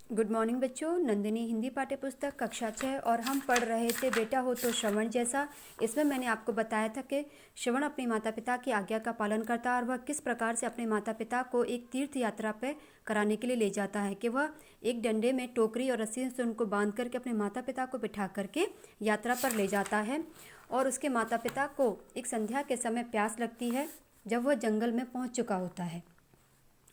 Good morning बच्चों। नंदिनी हिंदी पाठ्य पुस्तक कक्षा 6 और हम पढ़ रहे थे बेटा हो तो श्रवण जैसा। इसमें मैंने आपको बताया था कि श्रवण अपने माता पिता की आज्ञा का पालन करता है और वह किस प्रकार से अपने माता पिता को एक तीर्थ यात्रा पे कराने के लिए ले जाता है कि वह एक डंडे में टोकरी और रस्सी से उनको बांध करके अपने माता पिता को बिठा करके यात्रा पर ले जाता है। और उसके माता पिता को एक संध्या के समय प्यास लगती है जब वह जंगल में पहुँच चुका होता है।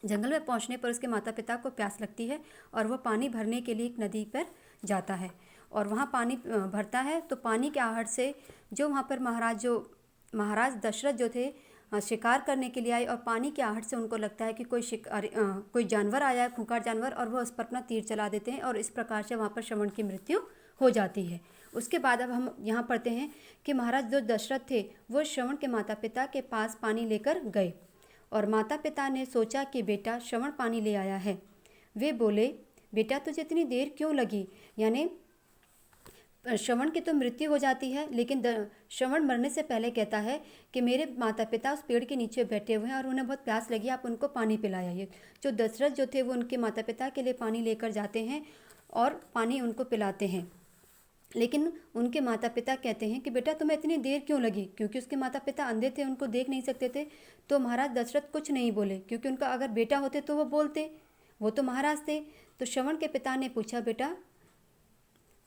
जंगल में पहुंचने पर उसके माता पिता को प्यास लगती है और वह पानी भरने के लिए एक नदी पर जाता है और वहाँ पानी भरता है। तो पानी के आहट से जो वहाँ पर महाराज दशरथ जो थे शिकार करने के लिए आए और पानी के आहट से उनको लगता है कि कोई जानवर आया है, खूंखार जानवर, और वह उस पर अपना तीर चला देते हैं और इस प्रकार से वहाँ पर श्रवण की मृत्यु हो जाती है। उसके बाद अब हम यहाँ पढ़ते हैं कि महाराज जो दशरथ थे वो श्रवण के माता पिता के पास पानी लेकर गए और माता पिता ने सोचा कि बेटा श्रवण पानी ले आया है। वे बोले, बेटा तुझे इतनी देर क्यों लगी? यानी श्रवण की तो मृत्यु हो जाती है, लेकिन श्रवण मरने से पहले कहता है कि मेरे माता पिता उस पेड़ के नीचे बैठे हुए हैं और उन्हें बहुत प्यास लगी, आप उनको पानी पिलाइए। जो दशरथ जो थे वो उनके माता पिता के लिए पानी लेकर जाते हैं और पानी उनको पिलाते हैं। लेकिन उनके माता पिता कहते हैं कि बेटा तुम्हें इतनी देर क्यों लगी? क्योंकि उसके माता पिता अंधे थे, उनको देख नहीं सकते थे। तो महाराज दशरथ कुछ नहीं बोले, क्योंकि उनका अगर बेटा होते तो वो बोलते, वो तो महाराज थे। तो श्रवण के पिता ने पूछा, बेटा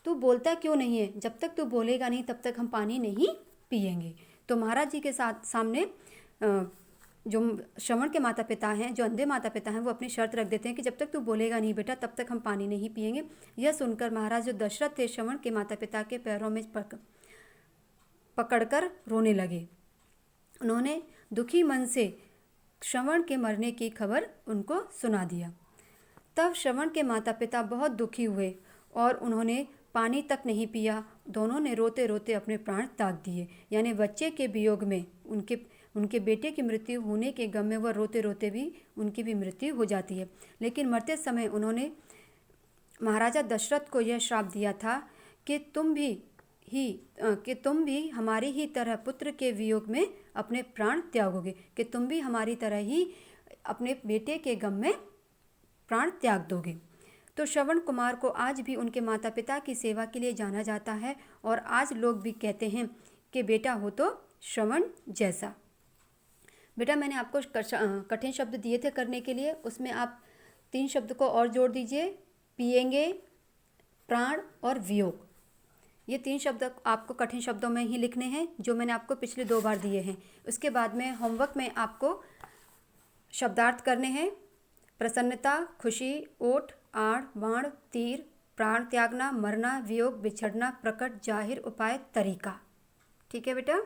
तू बोलता क्यों नहीं है? जब तक तू बोलेगा नहीं तब तक हम पानी नहीं पिएंगे। तो महाराज जी के सामने जो श्रवण के माता पिता हैं, जो अंधे माता पिता हैं, वो अपनी शर्त रख देते हैं कि जब तक तू बोलेगा नहीं बेटा तब तक हम पानी नहीं पिएंगे। यह सुनकर महाराज जो दशरथ थे श्रवण के माता पिता के पैरों में पकड़कर रोने लगे। उन्होंने दुखी मन से श्रवण के मरने की खबर उनको सुना दिया। तब श्रवण के माता पिता बहुत दुखी हुए और उन्होंने पानी तक नहीं पिया। दोनों ने रोते रोते अपने प्राण त्याग दिए। यानी बच्चे के वियोग में उनके बेटे की मृत्यु होने के गम में वह रोते रोते भी उनकी भी मृत्यु हो जाती है। लेकिन मरते समय उन्होंने महाराजा दशरथ को यह श्राप दिया था कि तुम भी हमारी ही तरह पुत्र के वियोग में अपने प्राण त्यागोगे, कि तुम भी हमारी तरह ही अपने बेटे के गम में प्राण त्याग दोगे। तो श्रवण कुमार को आज भी उनके माता पिता की सेवा के लिए जाना जाता है और आज लोग भी कहते हैं कि बेटा हो तो श्रवण जैसा। बेटा मैंने आपको कठिन शब्द दिए थे करने के लिए, उसमें आप 3 शब्द को और जोड़ दीजिए, पिएंगे, प्राण और वियोग। ये 3 शब्द आपको कठिन शब्दों में ही लिखने हैं जो मैंने आपको पिछले 2 बार दिए हैं। उसके बाद में होमवर्क में आपको शब्दार्थ करने हैं। प्रसन्नता, खुशी, ओट, आड़, बाण, तीर, प्राण त्यागना, मरना, वियोग, बिछड़ना, प्रकट, जाहिर, उपाय, तरीका। ठीक है बेटा।